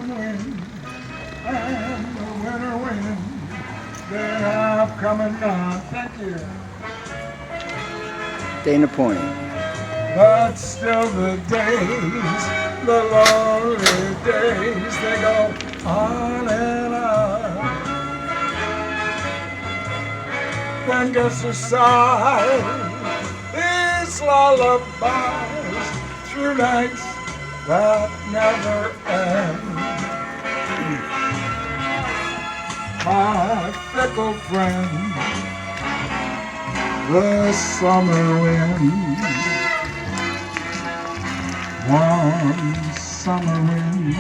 autumn wind and the winter wind, they have come and gone. Thank you. Dana Point. But still the days, the lonely days, they go on and on. Then gets a sigh, these lullabies through nights that never end. My fickle friend, the summer wind, warm summer wind,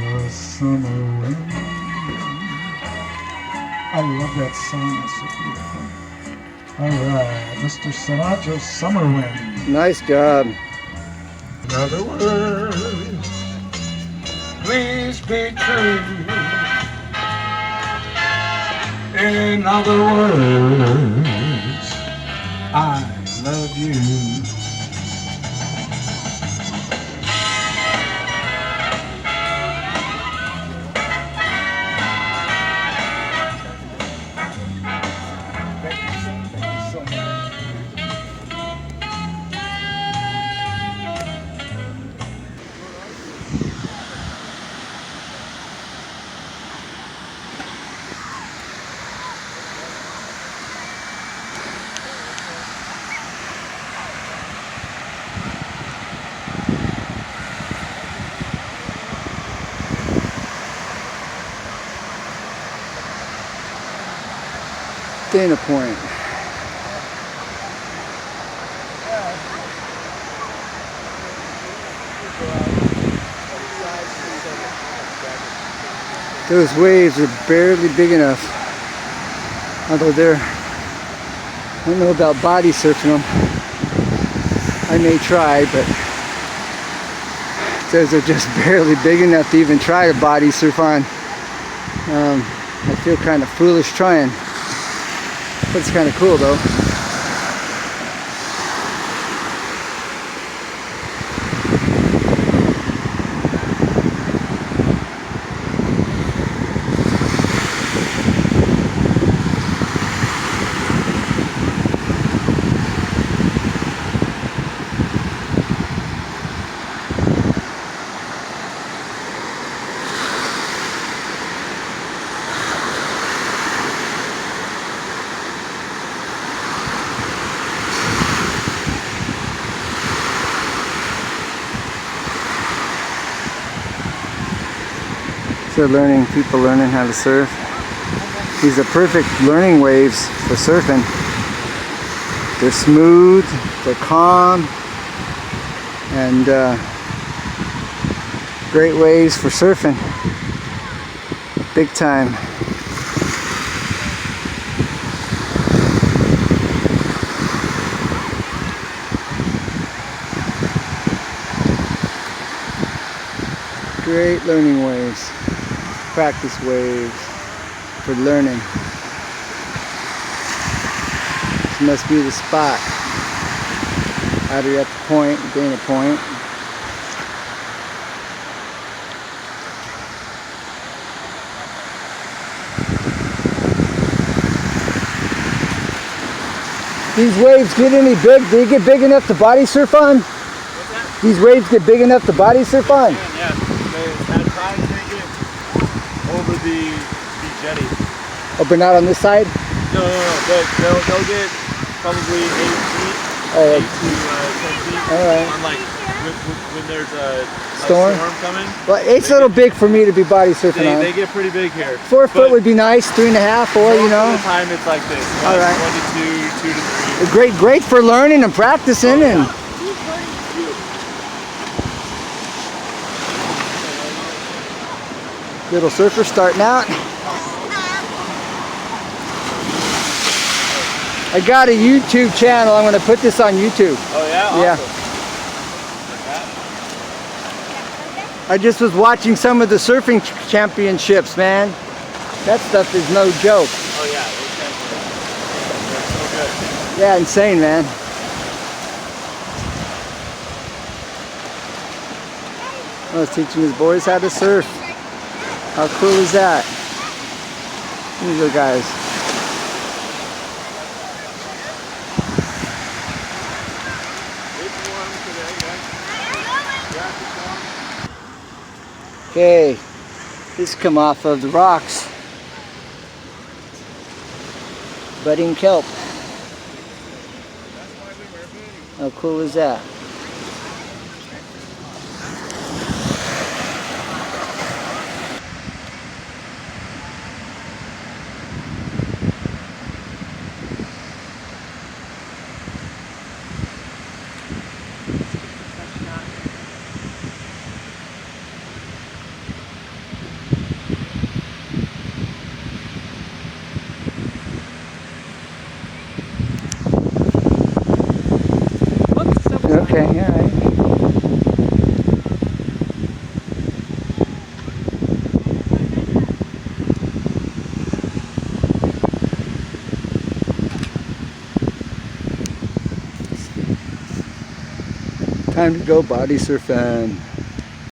the summer wind. I love that song, it's so beautiful. All right, Mr. Sinatra, Summerwind. Nice job. In other words, please be true. In other words, I love you. Dana Point. Those waves are barely big enough. Although they're, I don't know about body surfing them. I may try, but those are just barely big enough to even try to body surf on. I feel kind of foolish trying. But it's kind of cool though. So people learning how to surf. These are perfect learning waves for surfing. They're smooth, they're calm, and great waves for surfing. Big time. Great learning waves. Practice waves for learning. This must be the spot. Out here at the point, Dana Point. These waves get any big? Do they get big enough to body surf on? What's that? These waves get big enough to body surf on? Yeah, that tide take it over the jetty. Oh, but not on this side? No. They'll get probably 8 feet, 8 to 10 feet. All right. On like when there's a storm coming. Well, 8's a little big for me to be body surfing on. They get pretty big here. 4 foot would be nice, 3.5, 4, you know. Most of the time it's like this. All right. 1 to 2, 2 to 3. Great for learning and practicing. And little surfer starting out. I got a YouTube channel. I'm going to put this on YouTube. Oh yeah? Yeah. Awesome. I just was watching some of the surfing championships, man. That stuff is no joke. Oh yeah, they're so good. Yeah, insane, man. Oh, he's teaching his boys how to surf. How cool is that? These are guys. Okay, this come off of the rocks. Budding kelp. How cool is that? Okay, all right. Time to go body surfing.